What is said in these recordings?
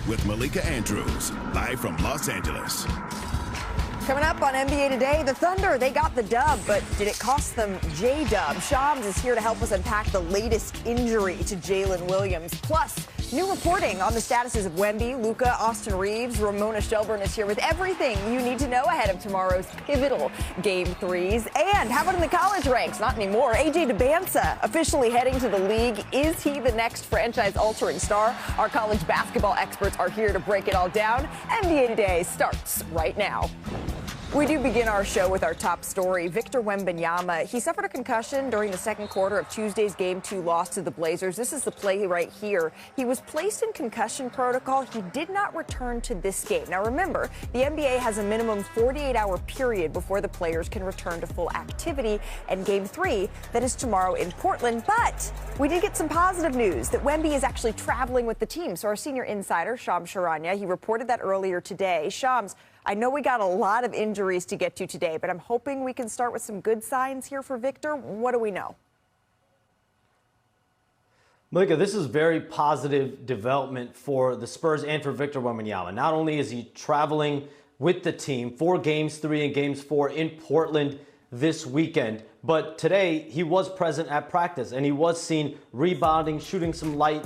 with Malika Andrews, live from Los Angeles. Coming up on NBA Today, the Thunder, they got the dub, but did it cost them J-Dub? Shams is here to help us unpack the latest injury to Jaylen Williams. Plus, new reporting on the statuses of Wemby, Luka, Austin Reeves. Ramona Shelburne is here with everything you need to know ahead of tomorrow's pivotal Game 3s. And how about in the college ranks? Not anymore. AJ DeBansa officially heading to the league. Is he the next franchise-altering star? Our college basketball experts are here to break it all down. NBA Today starts right now. We do begin our show with our top story. Victor Wembanyama, he suffered a concussion during the second quarter of Tuesday's Game 2 loss to the Blazers. This is the play right here. He was placed in concussion protocol. He did not return to this game. Now remember, the NBA has a minimum 48-hour period before the players can return to full activity, and Game 3, that is tomorrow in Portland. But we did get some positive news that Wemby is actually traveling with the team. So our senior insider, Shams Charania, he reported that earlier today. Shams, I know we got a lot of injuries to get to today, but I'm hoping we can start with some good signs here for Victor. What do we know? Malika, this is very positive development for the Spurs and for Victor Wembanyama. Not only is he traveling with the team for Games 3 and Games 4 in Portland this weekend, but today he was present at practice and he was seen rebounding, shooting some light,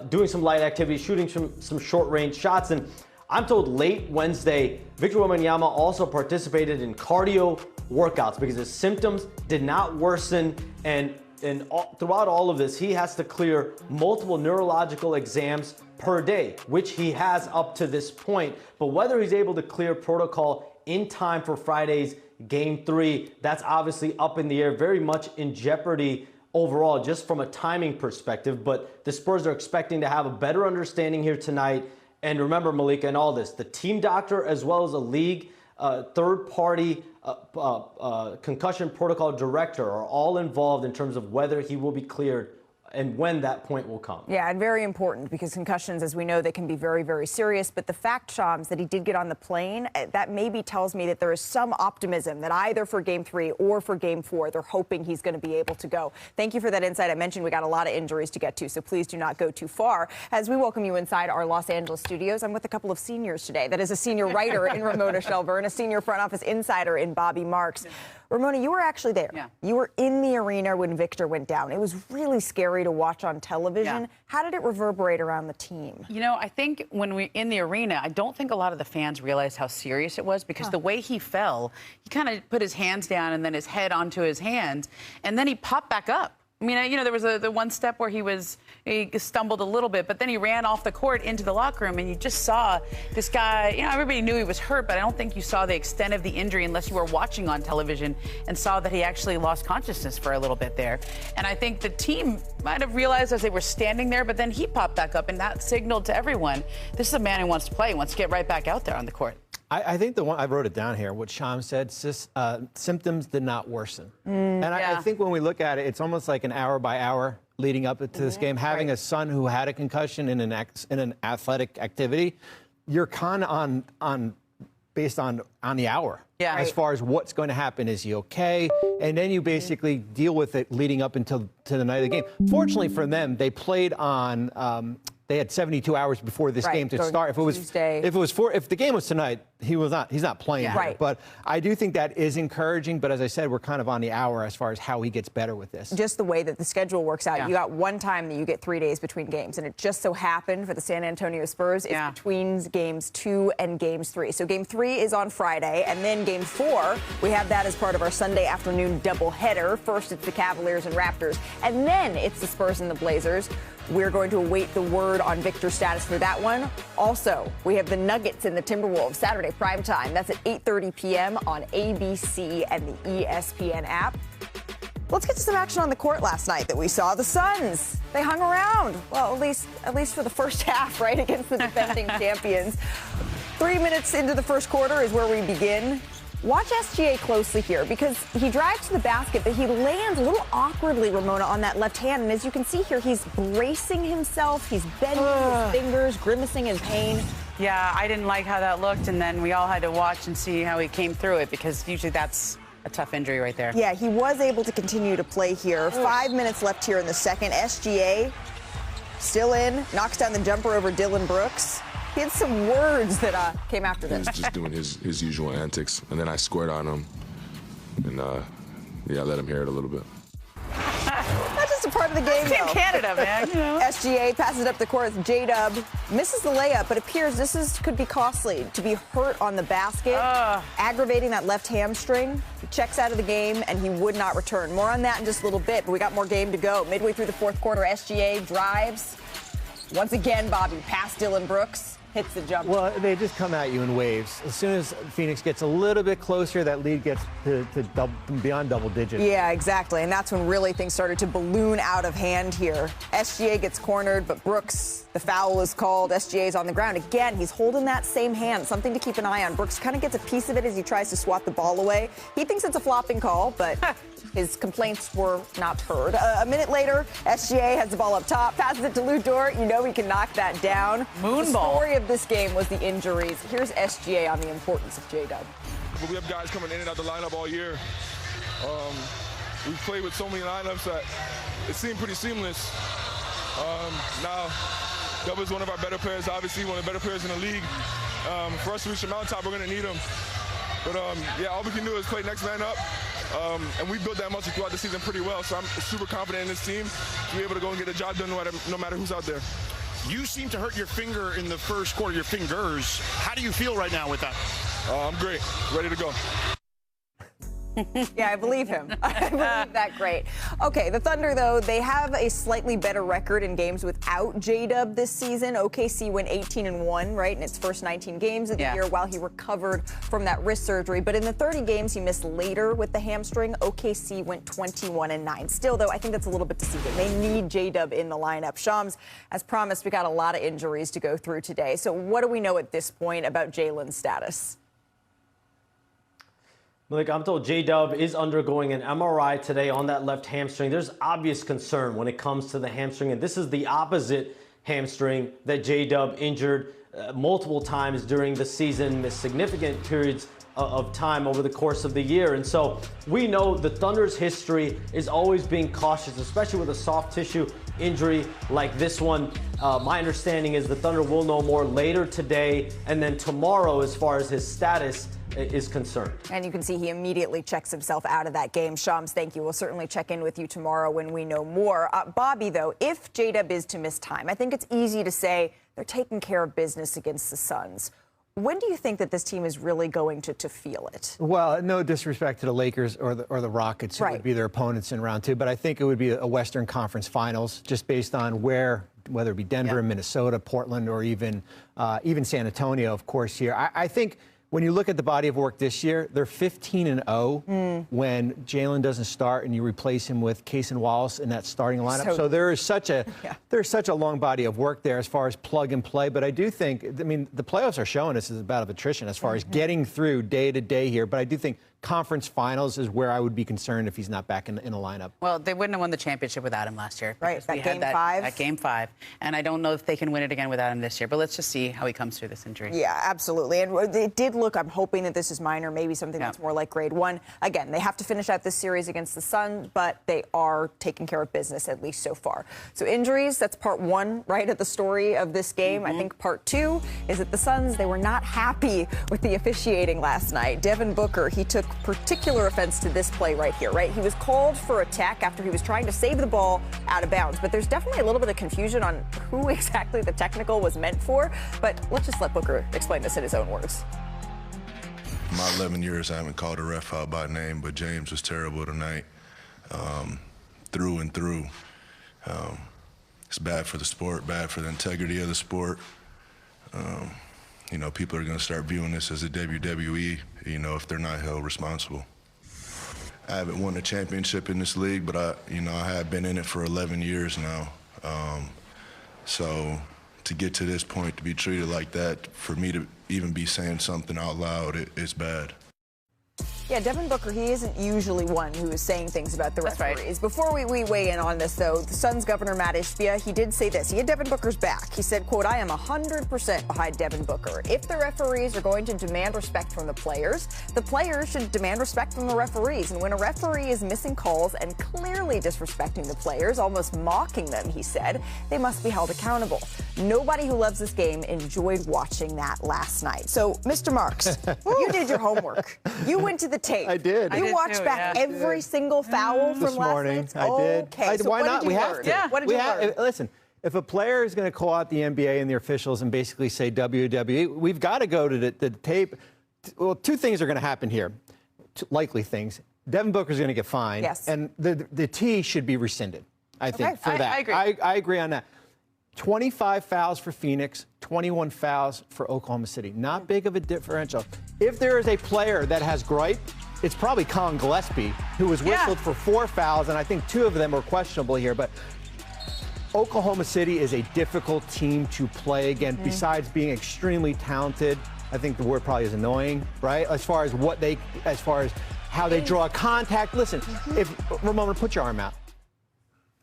doing some light activity, shooting some short-range shots. And I'm told late Wednesday, Victor Wembanyama also participated in cardio workouts because his symptoms did not worsen. And throughout all of this, he has to clear multiple neurological exams per day, which he has up to this point. But whether he's able to clear protocol in time for Friday's Game 3, that's obviously up in the air, very much in jeopardy overall, just from a timing perspective. But the Spurs are expecting to have a better understanding here tonight. And remember, Malika, in all this, the team doctor as well as a league third-party concussion protocol director are all involved in terms of whether he will be cleared and when that point will come. Yeah, and very important because concussions, as we know, they can be very, very serious. But the fact, Shams, that he did get on the plane, that maybe tells me that there is some optimism that either for Game 3 or for Game 4, they're hoping he's going to be able to go. Thank you for that insight. I mentioned we got a lot of injuries to get to, so please do not go too far. As we welcome you inside our Los Angeles studios, I'm with a couple of seniors today. That is a senior writer in Ramona Shelburne, a senior front office insider in Bobby Marks. Ramona, you were actually there. Yeah. You were in the arena when Victor went down. It was really scary to watch on television. Yeah. How did it reverberate around the team? You know, I think when we in the arena, I don't think a lot of the fans realized how serious it was because the way he fell, he kind of put his hands down and then his head onto his hands, and then he popped back up. I mean, you know, there was the one step where he stumbled a little bit, but then he ran off the court into the locker room, and you just saw this guy. You know, everybody knew he was hurt, but I don't think you saw the extent of the injury unless you were watching on television and saw that he actually lost consciousness for a little bit there. And I think the team might have realized as they were standing there, but then he popped back up, and that signaled to everyone, this is a man who wants to play, wants to get right back out there on the court. I think the one, I wrote it down here, what Shams said, symptoms did not worsen. And I think when we look at it, it's almost like an hour by hour leading up to this game. Having a son who had a concussion in an athletic activity, you're kind of based on the hour. Yeah. As far as what's going to happen, is he okay? And then you basically deal with it leading up until the night of the game. Fortunately for them, they played on. They had 72 hours before this game to start. If the game was tonight, he's not playing. Yeah. Right. But I do think that is encouraging. But as I said, we're kind of on the hour as far as how he gets better with this. Just the way that the schedule works out. Yeah. You got one time that you get 3 days between games, and it just so happened for the San Antonio Spurs it's between Games 2 and Games 3. So Game 3 is on Friday, and then Game 4, we have that as part of our Sunday afternoon doubleheader. First, it's the Cavaliers and Raptors, and then it's the Spurs and the Blazers. We're going to await the word on Victor's status for that one. Also, we have the Nuggets and the Timberwolves, Saturday primetime. That's at 8:30 p.m. on ABC and the ESPN app. Let's get to some action on the court last night that we saw. The Suns, they hung around. Well, at least for the first half, right, against the defending champions. 3 minutes into the first quarter is where we begin. Watch SGA closely here because he drives to the basket, but he lands a little awkwardly, Ramona, on that left hand. And as you can see here, he's bracing himself. He's bending his fingers, grimacing in pain. Yeah, I didn't like how that looked, and then we all had to watch and see how he came through it because usually that's a tough injury right there. Yeah, he was able to continue to play here. 5 minutes left here in the second. SGA still in, knocks down the jumper over Dylan Brooks. He had some words that came after this. He was just doing his usual antics, and then I squared on him, and yeah, I let him hear it a little bit. That's just a part of the game, Team though. Canada, man. You know. SGA passes it up the court. J-Dub misses the layup, but appears this could be costly. To be hurt on the basket, aggravating that left hamstring. He checks out of the game, and he would not return. More on that in just a little bit, but we got more game to go. Midway through the fourth quarter, SGA drives. Once again, Bobby, past Dylan Brooks. Hits the jumper. Well, they just come at you in waves. As soon as Phoenix gets a little bit closer, that lead gets to beyond double digits. Yeah, exactly. And that's when really things started to balloon out of hand here. SGA gets cornered, but Brooks, the foul is called. SGA's on the ground. Again, he's holding that same hand, something to keep an eye on. Brooks kind of gets a piece of it as he tries to swat the ball away. He thinks it's a flopping call, but his complaints were not heard. A minute later, SGA has the ball up top, passes it to Lou Dort. You know he can knock that down. Moonball. The story of this game was the injuries. Here's SGA on the importance of J-Dub. We have guys coming in and out the lineup all year. We've played with so many lineups that it seemed pretty seamless. Now, Dub is one of our better players, obviously one of the better players in the league. For us to reach the mountaintop, we're going to need him. But, yeah, all we can do is play next man up. And we built that muscle throughout the season pretty well, so I'm super confident in this team to be able to go and get the job done no matter who's out there. You seem to hurt your finger in the first quarter, your fingers. How do you feel right now with that? I'm great. Ready to go. Yeah, I believe him. I believe that great. Okay, the Thunder, though, they have a slightly better record in games without J-Dub this season. OKC went 18-1, right, in its first 19 games of the year while he recovered from that wrist surgery. But in the 30 games he missed later with the hamstring, OKC went 21-9. Still, though, I think that's a little bit deceiving. They need J-Dub in the lineup. Shams, as promised, we got a lot of injuries to go through today. So what do we know at this point about Jaylen's status? Like I'm told, J-Dub is undergoing an MRI today on that left hamstring. There's obvious concern when it comes to the hamstring, and this is the opposite hamstring that J-Dub injured multiple times during the season, missed significant periods of time over the course of the year. And so we know the Thunder's history is always being cautious, especially with a soft tissue injury like this one. My understanding is the Thunder will know more later today and then tomorrow as far as his status is concerned. And you can see he immediately checks himself out of that game. Shams, thank you. We'll certainly check in with you tomorrow when we know more. Bobby, though, if J-Dub is to miss time, I think it's easy to say they're taking care of business against the Suns. When do you think that this team is really going to feel it? Well, no disrespect to the Lakers or the Rockets, who would be their opponents in round two, but I think it would be a Western Conference Finals, just based on whether it be Denver, Minnesota, Portland, or even San Antonio, of course, here. I think when you look at the body of work this year, they're 15-0 when Jaylen doesn't start and you replace him with Case and Wallace in that starting lineup. So there is such a long body of work there as far as plug and play. But I do think, I mean, the playoffs are showing us is a bout of attrition as far as getting through day to day here. But I do think conference finals is where I would be concerned if he's not back in a lineup. Well, they wouldn't have won the championship without him last year. Right, that game five. At game 5. And I don't know if they can win it again without him this year. But let's just see how he comes through this injury. Yeah, absolutely. And it did look, I'm hoping that this is minor, maybe something that's more like grade 1. Again, they have to finish out this series against the Suns, but they are taking care of business, at least so far. So injuries, that's part 1, right, of the story of this game. I think part 2 is that the Suns, they were not happy with the officiating last night. Devin Booker, he took particular offense to this play right here, right? He was called for a tech after he was trying to save the ball out of bounds, but there's definitely a little bit of confusion on who exactly the technical was meant for. But let's just let Booker explain this in his own words. In my 11 years, I haven't called a ref out by name, but James was terrible tonight, through and through. It's bad for the sport, bad for the integrity of the sport. You know, people are going to start viewing this as a WWE, you know, if they're not held responsible. I haven't won a championship in this league, but I have been in it for 11 years now. So to get to this point, to be treated like that, for me to even be saying something out loud, it's bad. Yeah, Devin Booker, he isn't usually one who is saying things about the referees. Right. Before we weigh in on this, though, the Suns governor, Matt Ishbia, he did say this. He had Devin Booker's back. He said, quote, I am 100% behind Devin Booker. If the referees are going to demand respect from the players should demand respect from the referees. And when a referee is missing calls and clearly disrespecting the players, almost mocking them, he said, they must be held accountable. Nobody who loves this game enjoyed watching that last night. So, Mr. Marks, you did your homework. You went to the tape. I did. You watched back every single foul from this morning. last night? I did. Okay. So why not? We have to. Yeah. What did you learn? Listen, if a player is going to call out the NBA and the officials and basically say WWE, we've got to go to the tape. Well, two things are going to happen here. Likely things. Devin Booker's going to get fined. Yes. And the T should be rescinded, I think, for that. I agree. I agree on that. 25 fouls for Phoenix, 21 fouls for Oklahoma City. Not big of a differential. If there is a player that has gripe, it's probably Colin Gillespie, who was whistled for 4 fouls, and I think 2 of them were questionable here. But Oklahoma City is a difficult team to play against, besides being extremely talented. I think the word probably is annoying, right? As far as how they draw contact. Listen, if Ramona, put your arm out.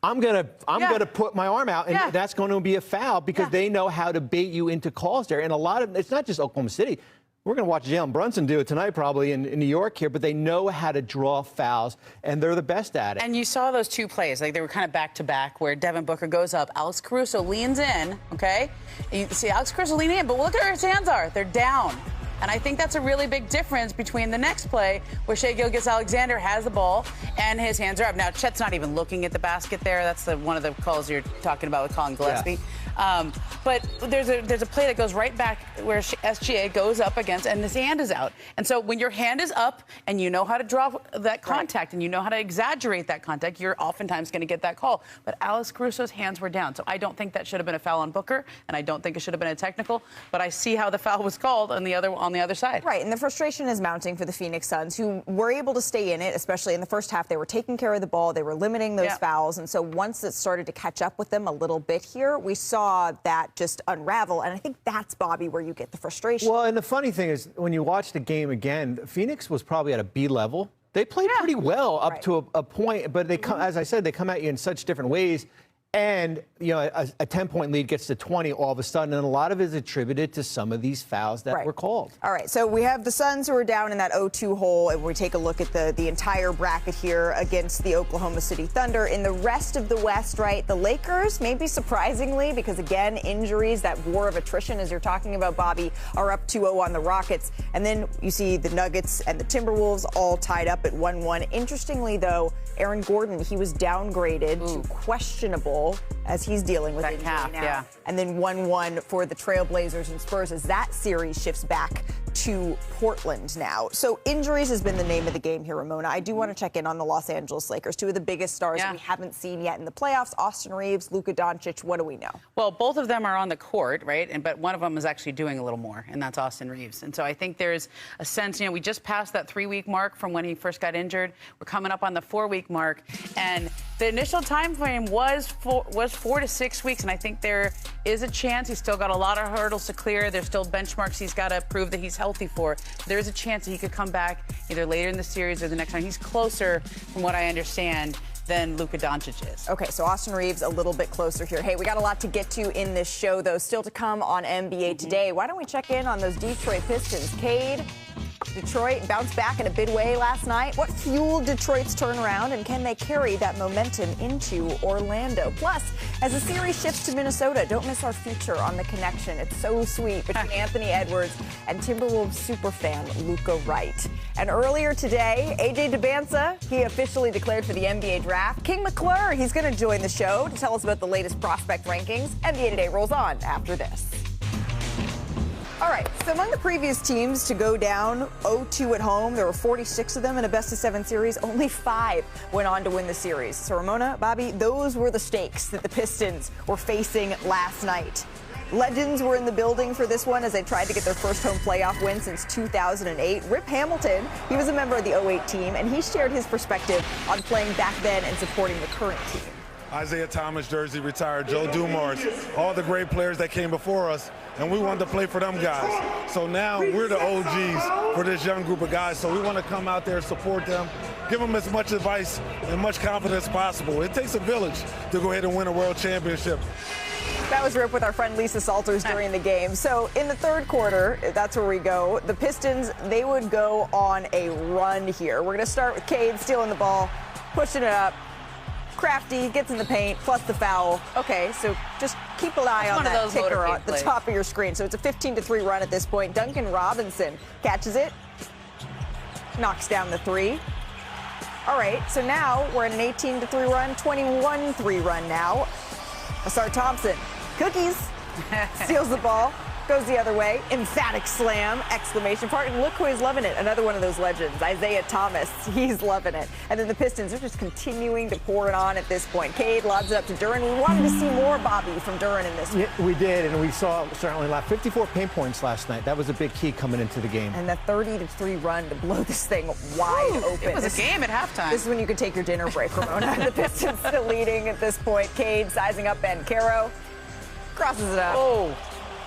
I'm gonna put my arm out, and that's going to be a foul because they know how to bait you into calls there. And a lot of it's not just Oklahoma City. We're going to watch Jalen Brunson do it tonight probably in New York here, but they know how to draw fouls, and they're the best at it. And you saw those 2 plays, like they were kind of back-to-back, where Devin Booker goes up, Alex Caruso leans in, okay? And you see Alex Caruso leaning in, but look at where his hands are. They're down. And I think that's a really big difference between the next play where Shai Gilgeous-Alexander has the ball and his hands are up. Now, Chet's not even looking at the basket there. That's one of the calls you're talking about with Colin Gillespie. But there's a play that goes right back where SGA goes up against, and his hand is out. And so when your hand is up and you know how to draw that contact and you know how to exaggerate that contact, you're oftentimes going to get that call. But Alex Caruso's hands were down. So I don't think that should have been a foul on Booker, and I don't think it should have been a technical. But I see how the foul was called on the other side. Right, and the frustration is mounting for the Phoenix Suns, who were able to stay in it, especially in the first half. They were taking care of the ball. They were limiting those fouls. And so once it started to catch up with them a little bit here, we saw that just unravel. And I think that's, Bobby, where you get the frustration. Well, and the funny thing is, when you watch the game again, Phoenix was probably at a B level. They played pretty well up to a point, but they come, as I said, they come at you in such different ways. And, you know, a 10-point lead gets to 20 all of a sudden, and a lot of it is attributed to some of these fouls that were called. All right, so we have the Suns who are down in that 0-2 hole, and we take a look at the entire bracket here against the Oklahoma City Thunder. In the rest of the West, right, the Lakers, maybe surprisingly, because, again, injuries, that war of attrition, as you're talking about, Bobby, are up 2-0 on the Rockets. And then you see the Nuggets and the Timberwolves all tied up at 1-1. Interestingly, though, Aaron Gordon, he was downgraded to questionable as he's dealing with that injury now. And then 1-1 for the Trailblazers and Spurs as that series shifts back to Portland now. So injuries has been the name of the game here, Ramona. I do want to check in on the Los Angeles Lakers, 2 of the biggest stars that we haven't seen yet in the playoffs. Austin Reeves, Luka Doncic, what do we know? Well, both of them are on the court, right? But one of them is actually doing a little more, and that's Austin Reeves. And so I think there's a sense, you know, we just passed that 3-week mark from when he first got injured. We're coming up on the 4-week mark, and the initial time frame was 4 to 6 weeks, and I think there is a chance. He's still got a lot of hurdles to clear. There's still benchmarks he's got to prove that he's healthy for. There is a chance that he could come back either later in the series or the next time. He's closer, from what I understand, than Luka Doncic is. Okay, so Austin Reeves a little bit closer here. Hey, we got a lot to get to in this show, though. Still to come on NBA Today. Why don't we check in on those Detroit Pistons? Cade, Detroit bounced back in a big way last night. What fueled Detroit's turnaround, and can they carry that momentum into Orlando? Plus, as the series shifts to Minnesota, don't miss our feature on the connection. It's so sweet between Anthony Edwards and Timberwolves superfan Luka Wright. And earlier today, AJ Debinsa, he officially declared for the NBA draft. King McClure, he's going to join the show to tell us about the latest prospect rankings. NBA Today rolls on after this. All right, so among the previous teams to go down 0-2 at home, there were 46 of them in a best-of-7 series. Only 5 went on to win the series. So, Ramona, Bobby, those were the stakes that the Pistons were facing last night. Legends were in the building for this one as they tried to get their first home playoff win since 2008. Rip Hamilton, he was a member of the 08 team, and he shared his perspective on playing back then and supporting the current team. Isaiah Thomas jersey retired, Joe Dumars, all the great players that came before us, and we wanted to play for them guys. So now we're the OGs for this young group of guys, so we want to come out there, support them, give them as much advice and much confidence as possible. It takes a village to go ahead and win a world championship. That was Rip with our friend Lisa Salters during the game. So in the third quarter, that's where we go. The Pistons, they would go on a run here. We're going to start with Cade stealing the ball, pushing it up. Crafty gets in the paint, plus the foul. Okay, so just keep an eye on that ticker at the top of your screen. So it's a 15-3 run at this point. Duncan Robinson catches it, knocks down the three. All right, so now we're at an 18-3 run, 21-3 run now. Asar Thompson, cookies, steals the ball, goes the other way, emphatic slam, exclamation point, and look who is loving it. Another one of those legends, Isaiah Thomas, he's loving it. And then the Pistons are just continuing to pour it on at this point. Cade lobs it up to Duren. We wanted to see more Bobby from Duren in this one. Yeah, we did, and we saw certainly 54 paint points last night. That was a big key coming into the game. And the 30-3 run to blow this thing wide open. It was a game at halftime. This is when you could take your dinner break, Ramona. The Pistons still leading at this point. Cade sizing up Ben Caro, crosses it up. Oh.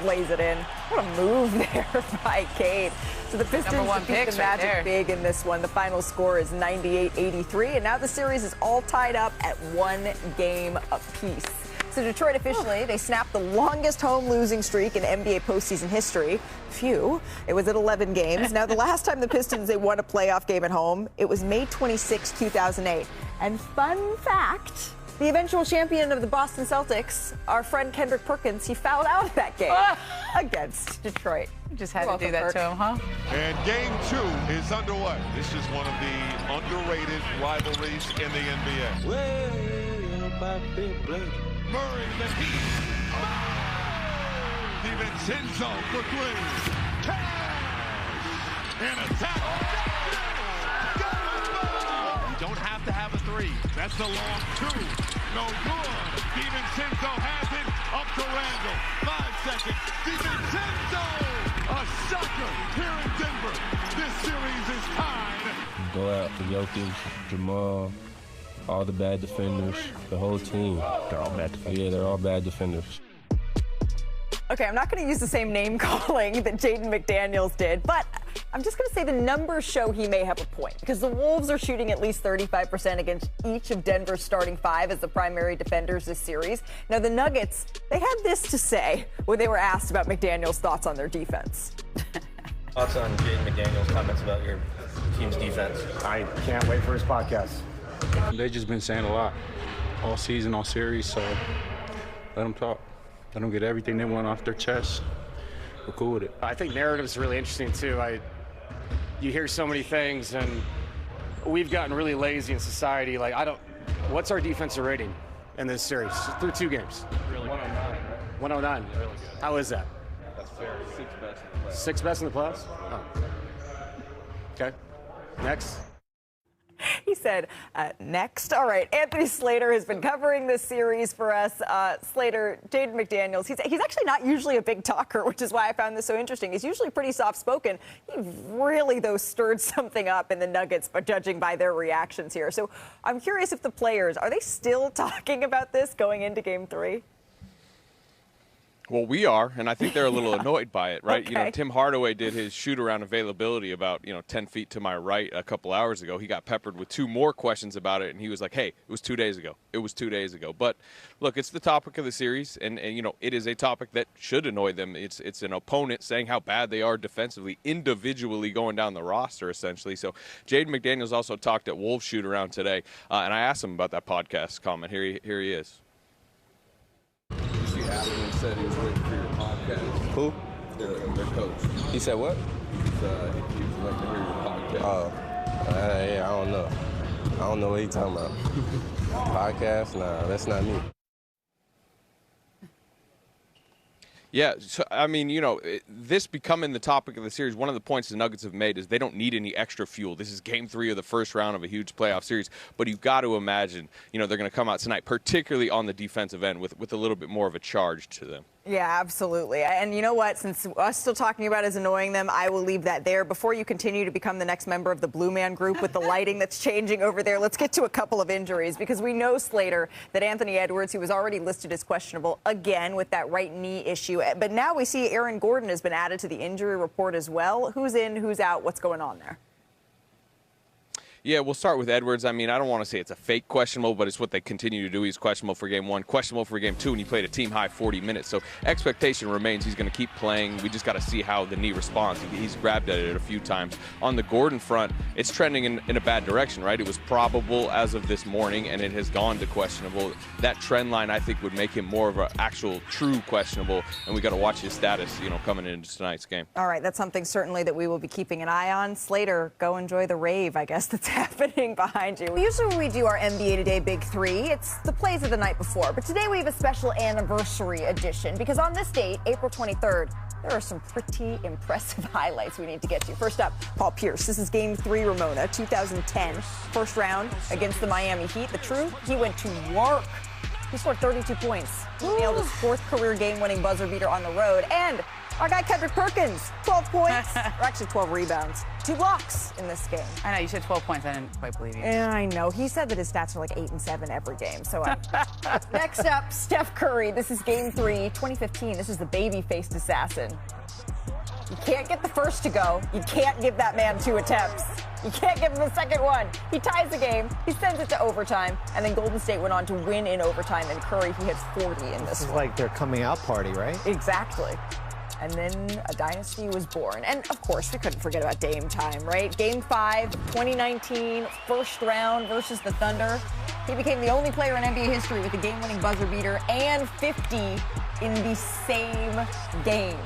Lays it in. What a move there by Cade. So the Pistons defeat the Magic big in this one. The final score is 98-83, and now the series is all tied up at 1 game apiece. So Detroit officially, they snapped the longest home losing streak in NBA postseason history. Phew. It was at 11 games. Now, the last time the Pistons, they won a playoff game at home, it was May 26, 2008. And fun fact, the eventual champion of the Boston Celtics, our friend Kendrick Perkins, he fouled out of that game against Detroit. You just had to do that to him, huh? And game 2 is underway. This is one of the underrated rivalries in the NBA. Murray, the Heat. DiVincenzo for 3. Cash! And attack. Don't have to have a 3. That's a long 2. No good. DiVincenzo has it. Up to Randall. 5 seconds. DiVincenzo! A sucker here in Denver. This series is tied. Go out for Jokic, Jamal, all the bad defenders, the whole team. They're all bad defenders. Yeah, they're all bad defenders. Okay, I'm not going to use the same name calling that Jaden McDaniels did, but I'm just going to say the numbers show he may have a point because the Wolves are shooting at least 35% against each of Denver's starting 5 as the primary defenders this series. Now, the Nuggets, they had this to say when they were asked about McDaniels' thoughts on their defense. Thoughts on Jaden McDaniels' comments about your team's defense? I can't wait for his podcast. They've just been saying a lot all season, all series, so let them talk. Let them get everything they want off their chest. We're cool with it. I think narrative's really interesting, too. You hear so many things, and we've gotten really lazy in society. What's our defensive rating in this series through 2 games? Really 109, right? 109. Really good. How is that? That's fair. 6th best in the playoffs. 6th best in the playoffs? Oh. Okay. Next. He said, next. All right, Anthony Slater has been covering this series for us. Slater, Jaden McDaniels, he's actually not usually a big talker, which is why I found this so interesting. He's usually pretty soft-spoken. He really, though, stirred something up in the Nuggets, but judging by their reactions here. So I'm curious if the players, are they still talking about this going into Game 3? Well, we are, and I think they're a little annoyed by it, right? Okay. You know, Tim Hardaway did his shoot-around availability about, 10 feet to my right a couple hours ago. He got peppered with 2 more questions about it, and he was like, hey, it was 2 days ago. It was 2 days ago. But, look, it's the topic of the series, and it is a topic that should annoy them. It's an opponent saying how bad they are defensively, individually going down the roster, essentially. So Jaden McDaniels also talked at Wolves shoot-around today, and I asked him about that podcast comment. Here he is. Allen said he was waiting for your podcast. Who? Their coach. He said what? He was waiting to hear your podcast. Oh, yeah, I don't know. I don't know what he's talking about. Podcast? Nah, that's not me. Yeah, so, I mean, this becoming the topic of the series, one of the points the Nuggets have made is they don't need any extra fuel. This is Game 3 of the first round of a huge playoff series. But you've got to imagine, they're going to come out tonight, particularly on the defensive end, with a little bit more of a charge to them. Yeah, absolutely. And you know what? Since us still talking about is annoying them, I will leave that there. Before you continue to become the next member of the Blue Man Group with the lighting that's changing over there, let's get to a couple of injuries, because we know, Slater, that Anthony Edwards, who was already listed as questionable again with that right knee issue. But now we see Aaron Gordon has been added to the injury report as well. Who's in, who's out, what's going on there? Yeah, we'll start with Edwards. I mean, I don't want to say it's a fake questionable, but it's what they continue to do. He's questionable for game 1, questionable for game 2, and he played a team-high 40 minutes. So expectation remains he's going to keep playing. We just got to see how the knee responds. He's grabbed at it a few times. On the Gordon front, it's trending in a bad direction, right? It was probable as of this morning, and it has gone to questionable. That trend line, I think, would make him more of an actual true questionable, and we got to watch his status, coming into tonight's game. All right, that's something certainly that we will be keeping an eye on. Slater, go enjoy the rave, I guess, that's happening behind you. Usually when we do our NBA Today Big Three, it's the plays of the night before. But today we have a special anniversary edition, because on this date, April 23rd, there are some pretty impressive highlights we need to get to. First up, Paul Pierce. This is Game 3, Ramona, 2010. First round against the Miami Heat. The truth, he went to work. He scored 32 points. He nailed his 4th career game-winning buzzer beater on the road. And our guy Kendrick Perkins, 12 points, or actually 12 rebounds, 2 blocks in this game. I know, you said 12 points. I didn't quite believe you. Yeah, I know. He said that his stats are like 8 and 7 every game. So next up, Steph Curry. This is Game 3, 2015. This is the baby-faced assassin. You can't get the first to go. You can't give that man 2 attempts. You can't give him the second one. He ties the game. He sends it to overtime. And then Golden State went on to win in overtime. And Curry, he hit 40 in this is one. like their coming out party, right? Exactly. And then a dynasty was born. And, of course, we couldn't forget about Dame time, right? Game 5, 2019, first round versus the Thunder. He became the only player in NBA history with a game-winning buzzer beater and 50 in the same game.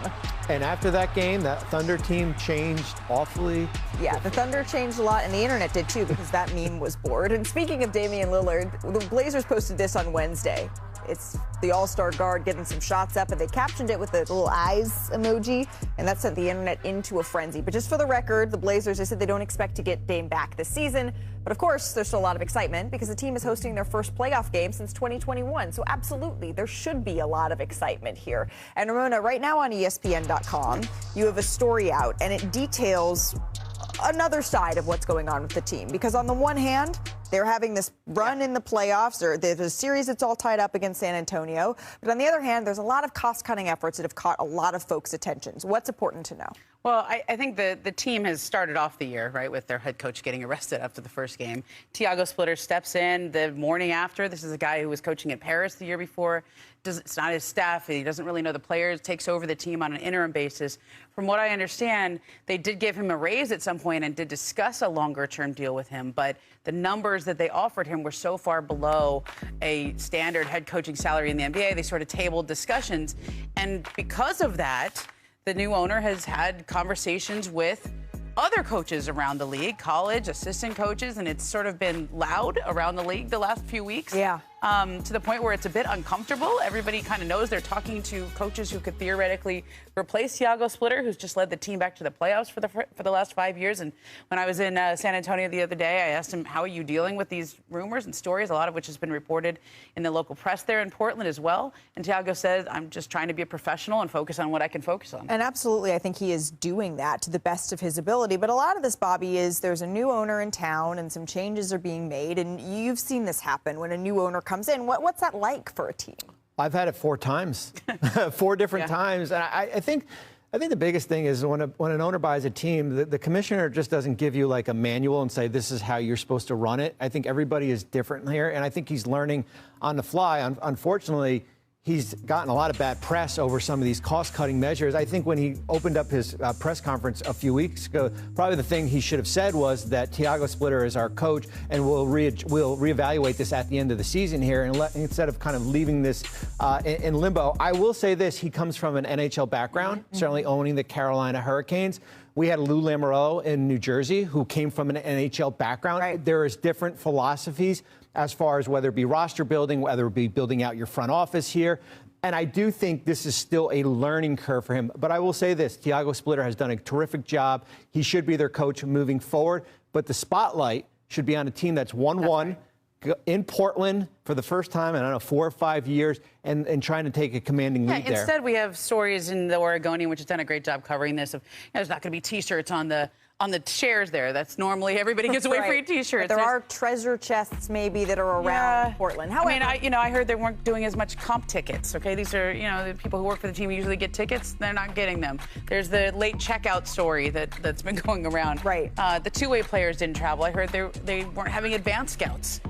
And after that game, that Thunder team changed awfully. Yeah, the Thunder changed a lot, and the internet did too, because that meme was bored. And speaking of Damian Lillard, the Blazers posted this on Wednesday. It's the all-star guard getting some shots up, and they captioned it with the little eyes emoji, and that sent the internet into a frenzy. But just for the record, the Blazers, they said they don't expect to get Dame back this season. But of course, there's still a lot of excitement because the team is hosting their first playoff game since 2021. So absolutely, there should be a lot of excitement here. And Ramona, right now on ESPN.com, you have a story out, and it details another side of what's going on with the team. Because on the one hand, they're having this run in the playoffs, or there's a series that's all tied up against San Antonio. But on the other hand, there's a lot of cost-cutting efforts that have caught a lot of folks' attentions. What's important to know? Well, I think the team has started off the year, right, with their head coach getting arrested after the first game. Thiago Splitter steps in the morning after. This is a guy who was coaching in Paris the year before. It's not his staff. He doesn't really know the players, takes over the team on an interim basis. From what I understand, they did give him a raise at some point and did discuss a longer-term deal with him, but the numbers that they offered him were so far below a standard head coaching salary in the NBA, they sort of tabled discussions. And because of that, the new owner has had conversations with other coaches around the league, college, assistant coaches, and it's sort of been loud around the league the last few weeks. Yeah. To the point where it's a bit uncomfortable. Everybody kind of knows they're talking to coaches who could theoretically replace Thiago Splitter, who's just led the team back to the playoffs for the last 5 years. And when I was in San Antonio the other day, I asked him, how are you dealing with these rumors and stories, a lot of which has been reported in the local press there in Portland as well. And Thiago said, I'm just trying to be a professional and focus on what I can focus on. And absolutely, I think he is doing that to the best of his ability. But a lot of this, Bobby, is there's a new owner in town and some changes are being made. And you've seen this happen when a new owner comes in. What's that like for a team? I've had it 4 times, 4 different times. And I think the biggest thing is when an owner buys a team, the commissioner just doesn't give you like a manual and say, this is how you're supposed to run it. I think everybody is different here. And I think he's learning on the fly. Unfortunately, he's gotten a lot of bad press over some of these cost-cutting measures. I think when he opened up his press conference a few weeks ago, probably the thing he should have said was that Thiago Splitter is our coach, and we'll reevaluate this at the end of the season here, and instead of kind of leaving this in limbo. I will say this: he comes from an NHL background, certainly owning the Carolina Hurricanes. We had Lou Lamoriello in New Jersey who came from an NHL background. Right. There is different philosophies as far as whether it be roster building, whether it be building out your front office here. And I do think this is still a learning curve for him. But I will say this, Thiago Splitter has done a terrific job. He should be their coach moving forward. But the spotlight should be on a team that's 1-1, in Portland for the first time in, I don't know, 4 or 5 years and trying to take a commanding lead there. Instead, we have stories in the Oregonian, which has done a great job covering this. Of there's not going to be T-shirts on the chairs there. That's normally everybody gets away free T-shirts. But there are treasure chests maybe that are around Portland. However, I mean, I heard they weren't doing as much comp tickets. Okay, these are the people who work for the team usually get tickets. They're not getting them. There's the late checkout story that's been going around. Right. The two-way players didn't travel. I heard they weren't having advanced scouts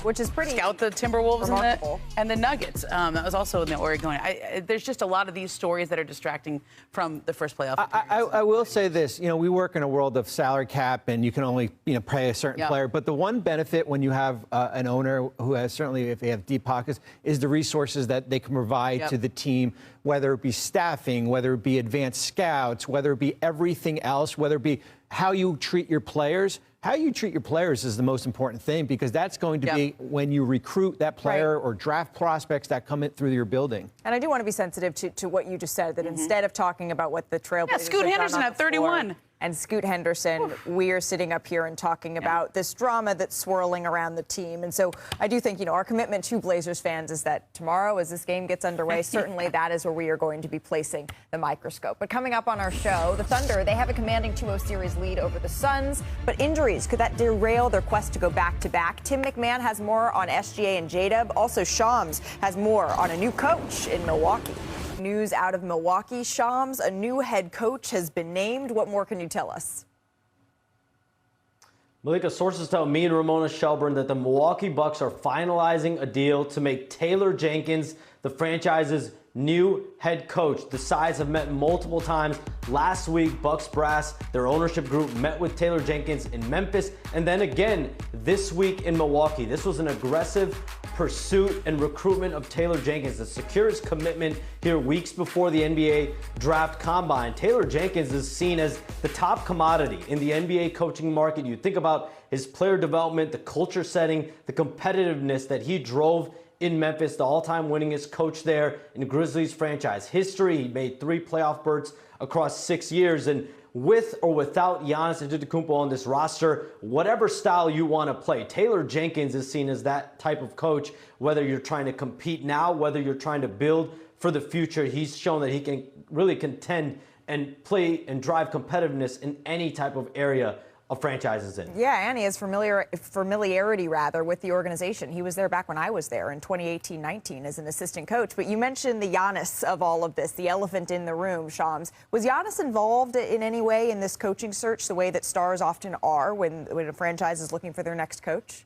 which is pretty scout the Timberwolves and the Nuggets. That was also in the Oregonian. There's just a lot of these stories that are distracting from the first playoff. I will say this. We work in a world of salary cap, and you can only pay a certain player. But the one benefit when you have an owner who has, certainly if they have deep pockets, is the resources that they can provide to the team, whether it be staffing, whether it be advanced scouts, whether it be everything else, whether it be how you treat your players. How you treat your players is the most important thing, because that's going to be when you recruit that player or draft prospects that come in through your building. And I do want to be sensitive to what you just said, that instead of talking about what the Trailblazers Scoot Henderson at 31. And Scoot Henderson, we are sitting up here and talking about this drama that's swirling around the team. And so I do think, our commitment to Blazers fans is that tomorrow, as this game gets underway, certainly that is where we are going to be placing the microscope. But coming up on our show, the Thunder, they have a commanding 2-0 series lead over the Suns. But injuries, could that derail their quest to go back-to-back? Tim McMahon has more on SGA and J-Dub. Also, Shams has more on a new coach in Milwaukee. News out of Milwaukee. Shams, a new head coach has been named. What more can you tell us? Malika, sources tell me and Ramona Shelburne that the Milwaukee Bucks are finalizing a deal to make Taylor Jenkins the franchise's new head coach. The sides have met multiple times. Last week, Bucks brass, their ownership group, met with Taylor Jenkins in Memphis, and then again this week in Milwaukee. This was an aggressive pursuit and recruitment of Taylor Jenkins to secure his commitment here weeks before the NBA draft combine. Taylor Jenkins is seen as the top commodity in the NBA coaching market. You think about his player development, the culture setting, the competitiveness that he drove in Memphis, the all-time winningest coach there in Grizzlies franchise history. He made 3 playoff berths across 6 years, and with or without Giannis Antetokounmpo on this roster, whatever style you want to play, Taylor Jenkins is seen as that type of coach. Whether you're trying to compete now, whether you're trying to build for the future, he's shown that he can really contend and play and drive competitiveness in any type of area a franchise is in. Yeah, and he has familiarity with the organization. He was there back when I was there in 2018-19 as an assistant coach. But you mentioned the Giannis of all of this, the elephant in the room, Shams. Was Giannis involved in any way in this coaching search, the way that stars often are when a franchise is looking for their next coach?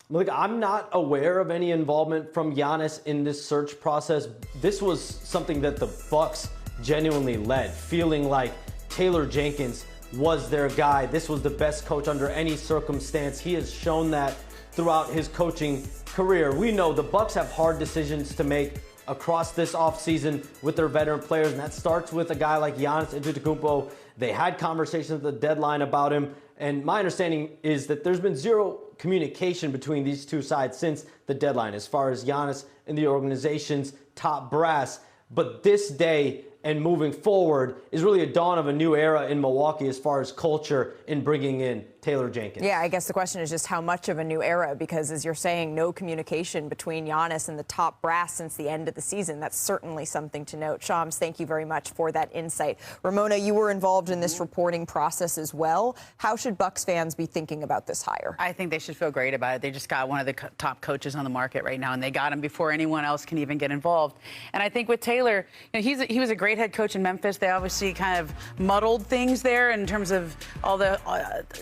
Look, I'm not aware of any involvement from Giannis in this search process. This was something that the Bucks genuinely led, feeling like Taylor Jenkins was their guy. This was the best coach under any circumstance. He has shown that throughout his coaching career. We know the Bucks have hard decisions to make across this offseason with their veteran players, and that starts with a guy like Giannis Antetokounmpo. They had conversations at the deadline about him, and my understanding is that there's been zero communication between these two sides since the deadline as far as Giannis and the organization's top brass. But this day and moving forward is really a dawn of a new era in Milwaukee as far as culture in bringing in Taylor Jenkins. Yeah, I guess the question is just how much of a new era, because as you're saying, no communication between Giannis and the top brass since the end of the season. That's certainly something to note. Shams, thank you very much for that insight. Ramona, you were involved in this reporting process as well. How should Bucks fans be thinking about this hire? I think they should feel great about it. They just got one of the top coaches on the market right now, and they got him before anyone else can even get involved. And I think with Taylor, he was a great head coach in Memphis. They obviously kind of muddled things there in terms of all the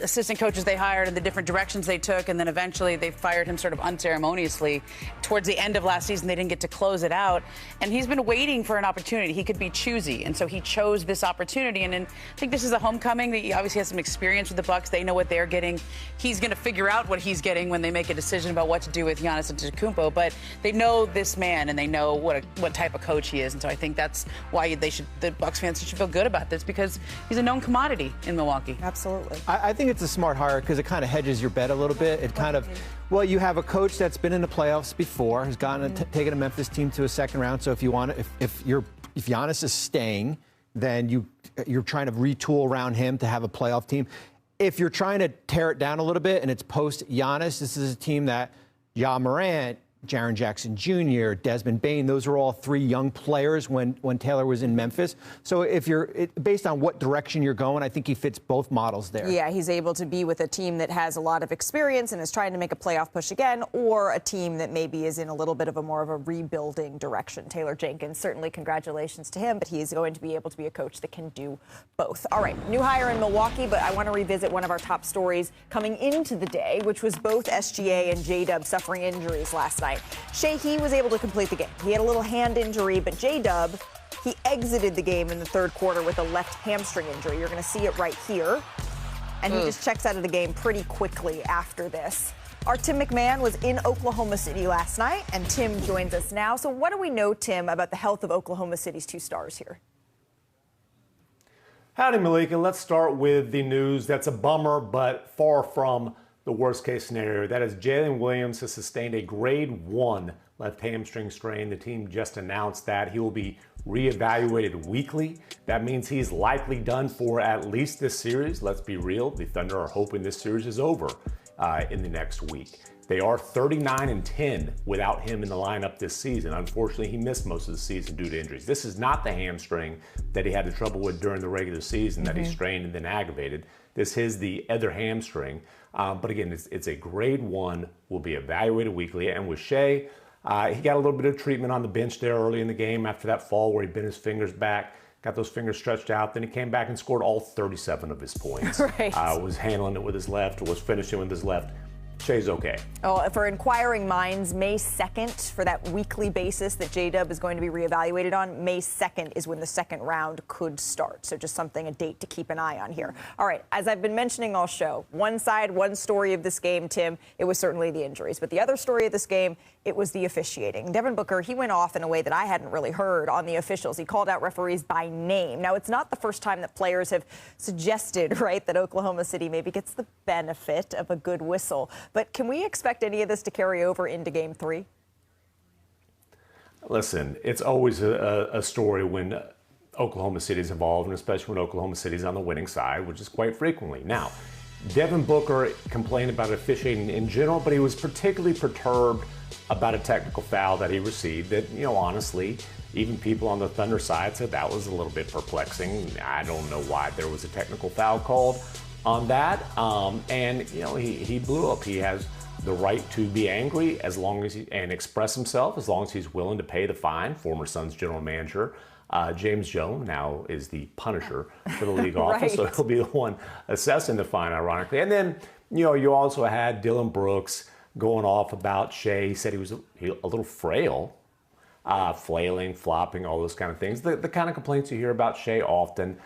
assistant coaches they hired and the different directions they took, and then eventually they fired him sort of unceremoniously. Towards the end of last season, they didn't get to close it out, and he's been waiting for an opportunity. He could be choosy, and so he chose this opportunity, and I think this is a homecoming. He obviously has some experience with the Bucks. They know what they're getting. He's going to figure out what he's getting when they make a decision about what to do with Giannis Antetokounmpo, but they know this man, and they know what type of coach he is, and so I think that's why the Bucks fans should feel good about this, because he's a known commodity in Milwaukee. Absolutely. I think it's a smart hire because it kind of hedges your bet a little bit. It kind of, well, you have a coach that's been in the playoffs before, has taken a Memphis team to a second round. So if Giannis is staying, then you're trying to retool around him to have a playoff team. if you're trying to tear it down a little bit and it's post-Giannis, this is a team that Ja Morant, Jaren Jackson Jr., Desmond Bane, those were all three young players when Taylor was in Memphis. So if based on what direction you're going, I think he fits both models there. Yeah, he's able to be with a team that has a lot of experience and is trying to make a playoff push again, or a team that maybe is in a little bit of a more of a rebuilding direction. Taylor Jenkins, certainly congratulations to him, but he is going to be able to be a coach that can do both. All right, new hire in Milwaukee, but I want to revisit one of our top stories coming into the day, which was both SGA and J-Dub suffering injuries last night. Shea was able to complete the game. He had a little hand injury, but J-Dub, he exited the game in the third quarter with a left hamstring injury. You're going to see it right here. And he just checks out of the game pretty quickly after this. Our Tim McMahon was in Oklahoma City last night, and Tim joins us now. So what do we know, Tim, about the health of Oklahoma City's two stars here? Howdy, Malika. Let's start with the news that's a bummer, but far from the worst case scenario. That is, Jaylen Williams has sustained a grade 1 left hamstring strain. The team just announced that he will be reevaluated weekly. That means he's likely done for at least this series. Let's be real. The Thunder are hoping this series is over in the next week. They are 39-10 without him in the lineup this season. Unfortunately, he missed most of the season due to injuries. This is not the hamstring that he had the trouble with during the regular season that he strained and then aggravated. This is the other hamstring. But again, it's a grade 1, will be evaluated weekly. And with Shea, he got a little bit of treatment on the bench there early in the game after that fall where he bent his fingers back, got those fingers stretched out. Then he came back and scored all 37 of his points. Right. Was handling it with his left, was finishing with his left. Shea's okay. Oh, for inquiring minds, May 2nd, for that weekly basis that J-Dub is going to be reevaluated on, May 2nd is when the second round could start. So just a date to keep an eye on here. All right, as I've been mentioning all show, one side, one story of this game, Tim, it was certainly the injuries. But the other story of this game, it was the officiating. Devin Booker, he went off in a way that I hadn't really heard on the officials. He called out referees by name. Now, it's not the first time that players have suggested, right, that Oklahoma City maybe gets the benefit of a good whistle. But can we expect any of this to carry over into Game 3? Listen, it's always a story when Oklahoma City's involved, and especially when Oklahoma City's on the winning side, which is quite frequently. Now, Devin Booker complained about officiating in general, but he was particularly perturbed about a technical foul that he received that, honestly, even people on the Thunder side said that was a little bit perplexing. I don't know why there was a technical foul called on that. And he blew up. He has the right to be angry as long as and express himself as long as he's willing to pay the fine. Former Suns general manager James Jones now is the punisher for the league office, so he'll be the one assessing the fine, ironically. And then you also had Dylan Brooks going off about Shea. He said he was a little frail, flailing, flopping, all those kind of things. The kind of complaints you hear about Shea often.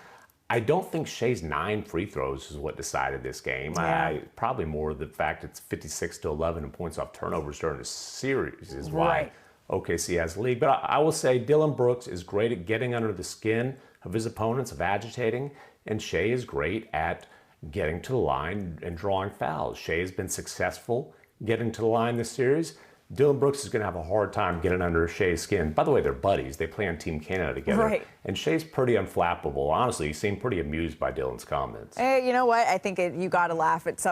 I don't think Shea's 9 free throws is what decided this game. Yeah. Probably more the fact it's 56-11 and points off turnovers during the series is why OKC has the lead. But I will say Dylan Brooks is great at getting under the skin of his opponents, of agitating, and Shea is great at getting to the line and drawing fouls. Shea has been successful getting to the line this series. Dylan Brooks is going to have a hard time getting under Shea's skin. By the way, they're buddies. They play on Team Canada together. Right. And Shea's pretty unflappable. Honestly, he seemed pretty amused by Dylan's comments. Hey, you know what? I think you got to laugh at some